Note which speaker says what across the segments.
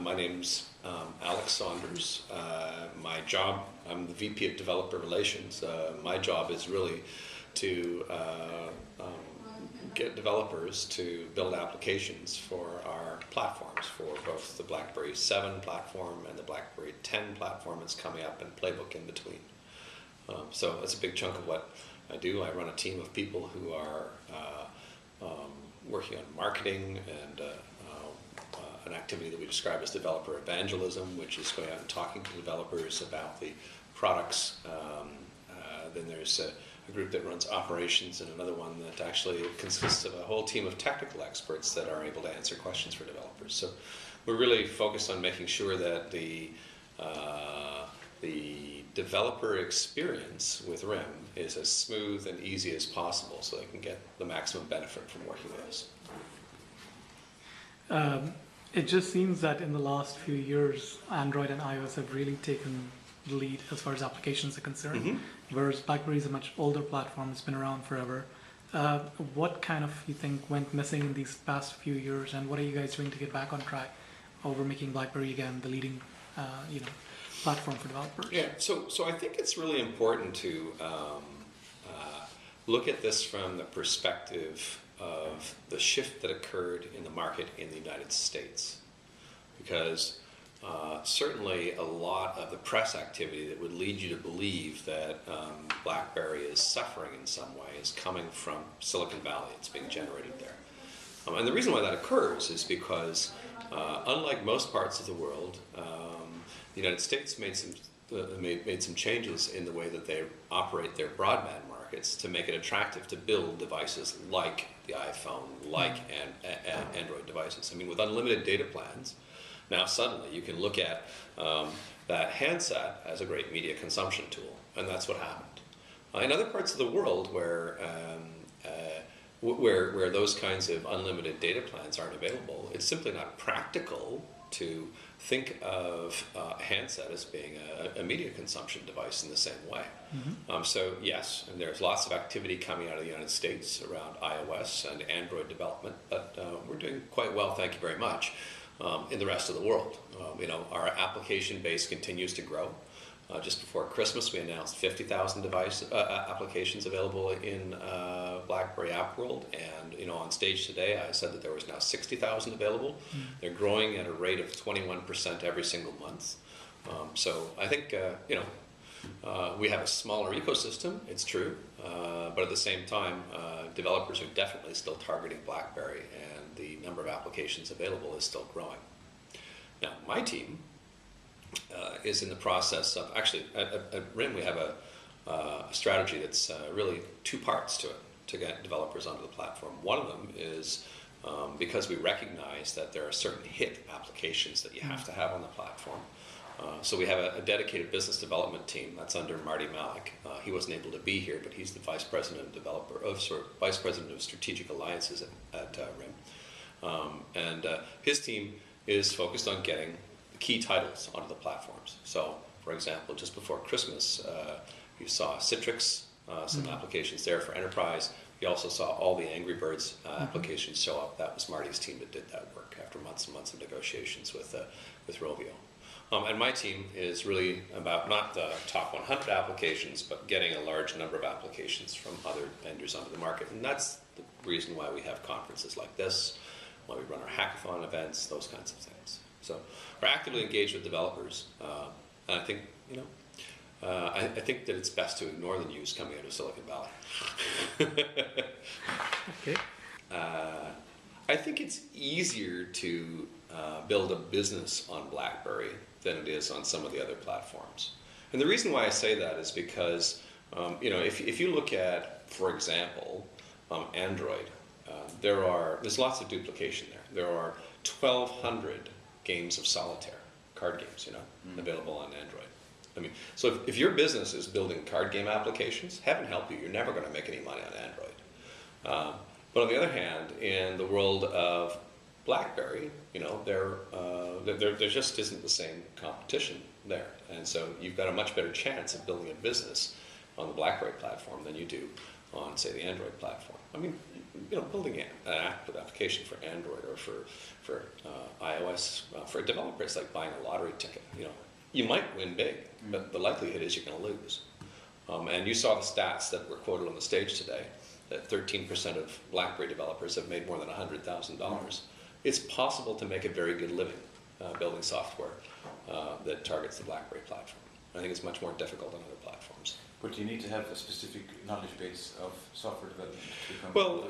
Speaker 1: My name's Alec Saunders. My job, I'm the VP of Developer Relations. My job is really to get developers to build applications for our platforms, for both the BlackBerry 7 platform and the BlackBerry 10 platform that's coming up, and Playbook in between. So that's a big chunk of what I do. I run a team of people who are working on marketing and an activity that we describe as developer evangelism, which is going out and talking to developers about the products. Then there's a group that runs operations, and another one that actually consists of a whole team of technical experts that are able to answer questions for developers. So we're really focused on making sure that the developer experience with RIM is as smooth and easy as possible so they can get the maximum benefit from working with us.
Speaker 2: It just seems that in the last few years, Android and iOS have really taken the lead as far as applications are concerned, whereas BlackBerry is a much older platform. It's been around forever. What kind of, you think, went missing in these past few years, and what are you guys doing to get back on track over making BlackBerry again the leading platform for developers?
Speaker 1: Yeah, so I think it's really important to look at this from the perspective of the shift that occurred in the market in the United States. Because certainly a lot of the press activity that would lead you to believe that BlackBerry is suffering in some way is coming from Silicon Valley. It's being generated there. And the reason why that occurs is because unlike most parts of the world, the United States made some changes in the way that they operate their broadband markets to make it attractive to build devices like the iPhone, like Android devices. I mean, with unlimited data plans, now suddenly you can look at that handset as a great media consumption tool, and that's what happened. In other parts of the world where those kinds of unlimited data plans aren't available, it's simply not practical to think of a handset as being a media consumption device in the same way. So yes, and there's lots of activity coming out of the United States around iOS and Android development, but we're doing quite well, thank you very much, in the rest of the world. Our application base continues to grow. Just before Christmas, we announced 50,000 applications available in BlackBerry App World, and on stage today, I said that there was now 60,000 available. They're growing at a rate of 21% every single month. So I think we have a smaller ecosystem. It's true, but at the same time, developers are definitely still targeting BlackBerry, and the number of applications available is still growing. Now, my team is in the process of, actually, at RIM we have a strategy that's really two parts to it to get developers onto the platform. One of them is because we recognize that there are certain hit applications that you have to have on the platform. So we have a dedicated business development team that's under Marty Malik. He wasn't able to be here, but he's the vice president of vice president of strategic alliances at RIM, and his team is focused on getting key titles onto the platforms. So, for example, just before Christmas, you saw Citrix, some applications there for enterprise. You also saw all the Angry Birds applications show up. That was Marty's team that did that work after months and months of negotiations with Rovio. And my team is really about not the top 100 applications, but getting a large number of applications from other vendors onto the market. And that's the reason why we have conferences like this, why we run our hackathon events, those kinds of things. So we're actively engaged with developers, and I think I think that it's best to ignore the news coming out of Silicon Valley.
Speaker 2: Okay.
Speaker 1: I think it's easier to build a business on BlackBerry than it is on some of the other platforms, and the reason why I say that is because if you look at, for example, Android, there's lots of duplication there. There are 1,200 games of solitaire, card games, available on Android. I mean, so if your business is building card game applications, heaven help you, you're never going to make any money on Android. But on the other hand, in the world of BlackBerry, there just isn't the same competition there, and so you've got a much better chance of building a business on the BlackBerry platform than you do on, say, the Android platform. I mean, building an application for Android or for iOS, for developers, like buying a lottery ticket. You might win big, but the likelihood is you're going to lose. And you saw the stats that were quoted on the stage today, that 13% of BlackBerry developers have made more than $100,000. It's possible to make a very good living building software that targets the BlackBerry platform. I think it's much more difficult on other platforms.
Speaker 3: But you need to have a specific knowledge base of software development to become...
Speaker 1: Well,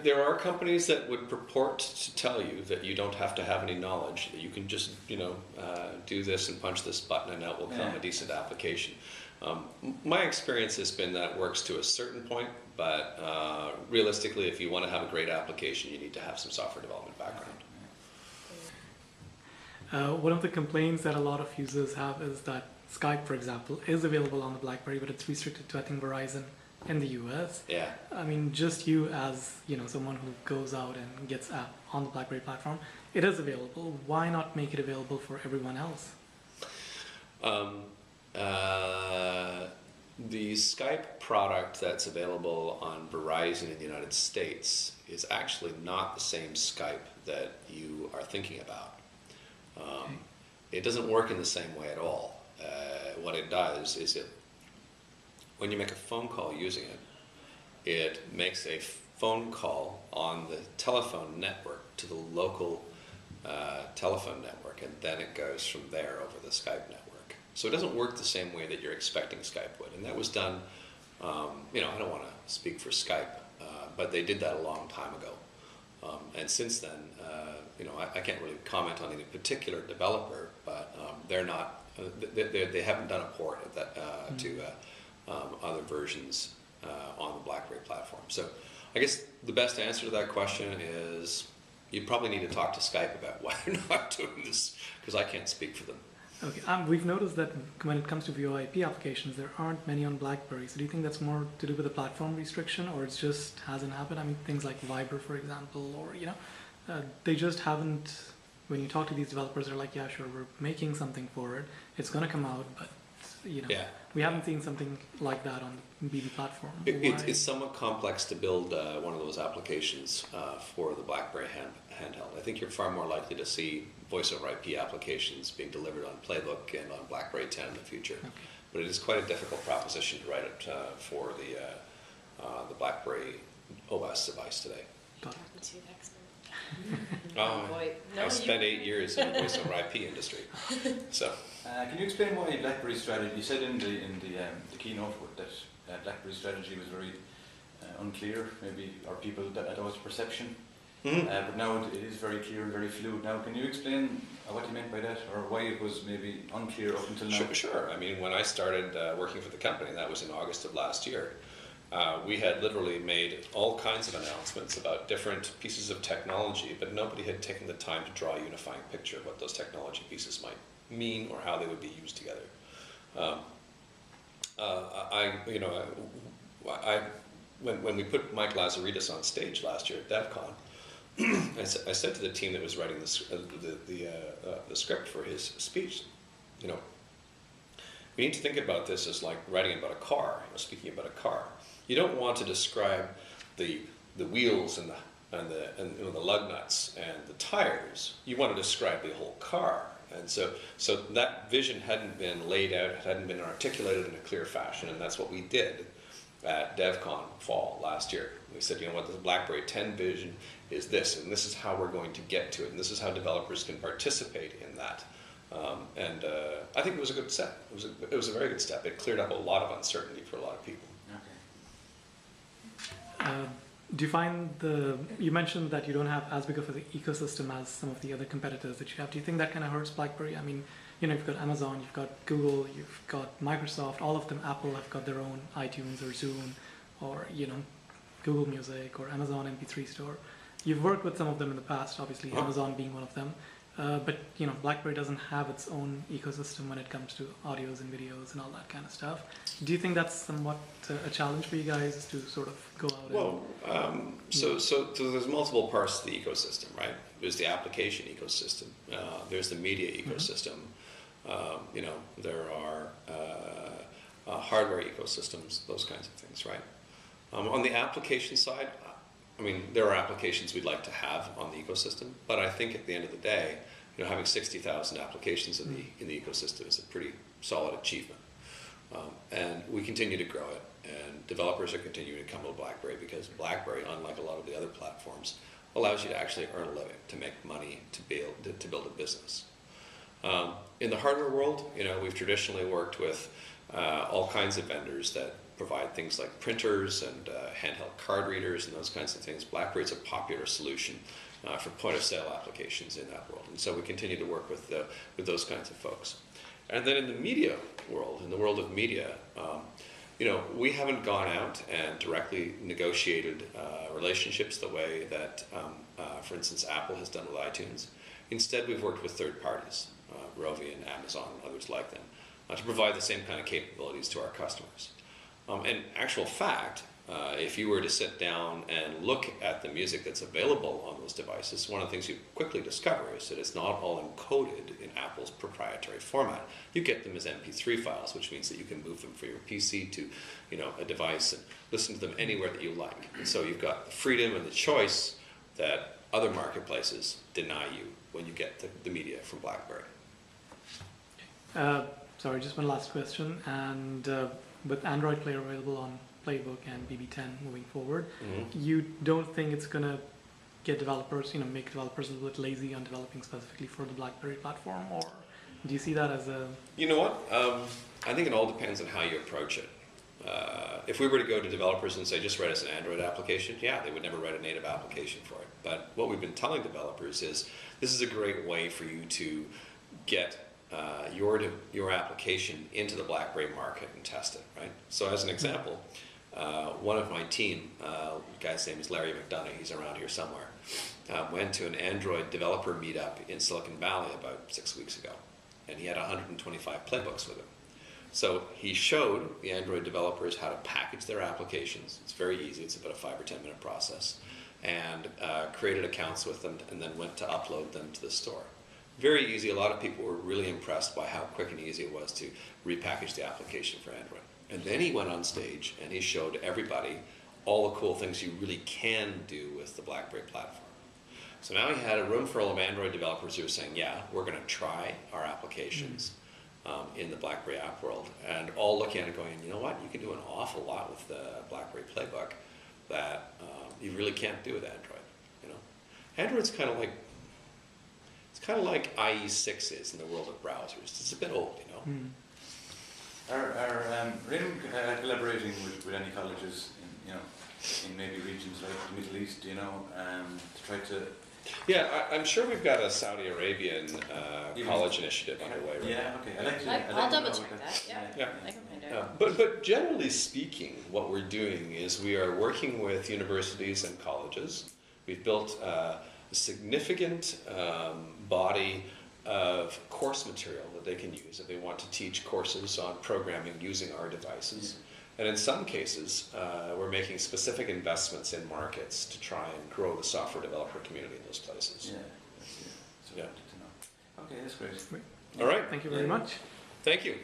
Speaker 1: there are companies that would purport to tell you that you don't have to have any knowledge, that you can just, do this and punch this button and out will come a decent application. My experience has been that works to a certain point, but realistically, if you want to have a great application, you need to have some software development background.
Speaker 2: One of the complaints that a lot of users have is that Skype, for example, is available on the BlackBerry, but it's restricted to, I think, Verizon in the US.
Speaker 1: Yeah.
Speaker 2: I mean, just you as, someone who goes out and gets app on the BlackBerry platform, it is available. Why not make it available for everyone else?
Speaker 1: The Skype product that's available on Verizon in the United States is actually not the same Skype that you are thinking about. It doesn't work in the same way at all. What it does is when you make a phone call using it, it makes a phone call on the telephone network to the local telephone network, and then it goes from there over the Skype network. So it doesn't work the same way that you're expecting Skype would. And that was done, I don't want to speak for Skype, but they did that a long time ago. And since then, I can't really comment on any particular developer, but they're not, they haven't done a port of that to other versions on the BlackBerry platform. So I guess the best answer to that question is you probably need to talk to Skype about why they're not doing this, because I can't speak for them.
Speaker 2: Okay, we've noticed that when it comes to VoIP applications, there aren't many on BlackBerry. So do you think that's more to do with the platform restriction, or it just hasn't happened? I mean, things like Viber, for example, or, they just haven't, when you talk to these developers, they're like, yeah, sure, we're making something for it. It's going to come out, but, we haven't seen something like that on the BB platform.
Speaker 1: It's somewhat complex to build one of those applications for the BlackBerry handheld. I think you're far more likely to see voice over IP applications being delivered on Playbook and on BlackBerry 10 in the future. Okay. But it is quite a difficult proposition to write it for the BlackBerry OS device today. I spent 8 years in the voice over IP industry. So,
Speaker 3: can you explain why BlackBerry's strategy? You said in the keynote that BlackBerry's strategy was very unclear, maybe, or that was perception. Mm-hmm. But now it is very clear and very fluid. Now, can you explain what you meant by that, or why it was maybe unclear up until now?
Speaker 1: Sure. I mean, when I started working for the company, that was in August of last year, we had literally made all kinds of announcements about different pieces of technology, but nobody had taken the time to draw a unifying picture of what those technology pieces might mean or how they would be used together. When we put Mike Lazaridis on stage last year at DevCon, I said to the team that was writing the script for his speech, we need to think about this as like writing about a car, speaking about a car. You don't want to describe the wheels and the lug nuts and the tires. You want to describe the whole car. And so that vision hadn't been laid out, it hadn't been articulated in a clear fashion, and that's what we did at DevCon fall last year. We said, what the BlackBerry 10 vision is this, and this is how we're going to get to it, and this is how developers can participate in that. I think it was a good step. It was a very good step. It cleared up a lot of uncertainty for a lot of people.
Speaker 2: Okay. Do you find you mentioned that you don't have as big of an ecosystem as some of the other competitors that you have. Do you think that kind of hurts BlackBerry? I mean, you've got Amazon, you've got Google, you've got Microsoft, all of them, Apple have got their own iTunes or Zoom or, Google Music or Amazon MP3 store. You've worked with some of them in the past, obviously Amazon being one of them. But BlackBerry doesn't have its own ecosystem when it comes to audios and videos and all that kind of stuff. Do you think that's somewhat a challenge for you guys to sort of go out?
Speaker 1: Well, so there's multiple parts to the ecosystem, right? There's the application ecosystem. There's the media ecosystem. There are hardware ecosystems, those kinds of things, right? On the application side, I mean, there are applications we'd like to have on the ecosystem, but I think at the end of the day, having 60,000 applications in the ecosystem is a pretty solid achievement. And we continue to grow it, and developers are continuing to come to BlackBerry because BlackBerry, unlike a lot of the other platforms, allows you to actually earn a living, to make money, to build a business. In the hardware world, we've traditionally worked with all kinds of vendors that provide things like printers and handheld card readers and those kinds of things. BlackBerry is a popular solution for point-of-sale applications in that world, and so we continue to work with those kinds of folks. And then in the media world, in the world of media, we haven't gone out and directly negotiated relationships the way that, for instance, Apple has done with iTunes. Instead, we've worked with third parties, Rovi and Amazon and others like them, to provide the same kind of capabilities to our customers. In actual fact, if you were to sit down and look at the music that's available on those devices, one of the things you quickly discover is that it's not all encoded in Apple's proprietary format. You get them as MP3 files, which means that you can move them from your PC to a device and listen to them anywhere that you like. And so you've got the freedom and the choice that other marketplaces deny you when you get the media from BlackBerry.
Speaker 2: Sorry, just one last question. And with Android Player available on Playbook and BB10 moving forward, you don't think it's going to get developers, make developers a little bit lazy on developing specifically for the BlackBerry platform, or do you see that as a...
Speaker 1: You know what? I think it all depends on how you approach it. If we were to go to developers and say, just write us an Android application, yeah, they would never write a native application for it. But what we've been telling developers is, this is a great way for you to get your application into the BlackBerry market and test it, right? So as an example, one of my team, the guy's name is Larry McDonough, he's around here somewhere, went to an Android developer meetup in Silicon Valley about 6 weeks ago, and he had 125 playbooks with him. So he showed the Android developers how to package their applications. It's very easy, it's about a 5 or 10 minute process, and created accounts with them and then went to upload them to the store. Very easy. A lot of people were really impressed by how quick and easy it was to repackage the application for Android. And then he went on stage and he showed everybody all the cool things you really can do with the BlackBerry platform. So now he had a room full of Android developers who were saying, yeah, we're going to try our applications in the BlackBerry app world, and all looking at it going, you know what, you can do an awful lot with the BlackBerry Playbook that you really can't do with Android. Android's kind of like IE6 is in the world of browsers. It's a bit old,
Speaker 3: Are RIM collaborating with any colleges in maybe regions like the Middle East, to try to...
Speaker 1: Yeah, I'm sure we've got a Saudi Arabian college initiative underway right
Speaker 3: now. Okay.
Speaker 4: I'll double check that. Yeah. I can find out.
Speaker 1: But generally speaking, what we're doing is we are working with universities and colleges. We've built a significant body of course material that they can use if they want to teach courses on programming using our devices. And in some cases, we're making specific investments in markets to try and grow the software developer community in those places.
Speaker 3: So good to know. Okay, that's great.
Speaker 1: All right.
Speaker 2: Thank you very much.
Speaker 1: Thank you.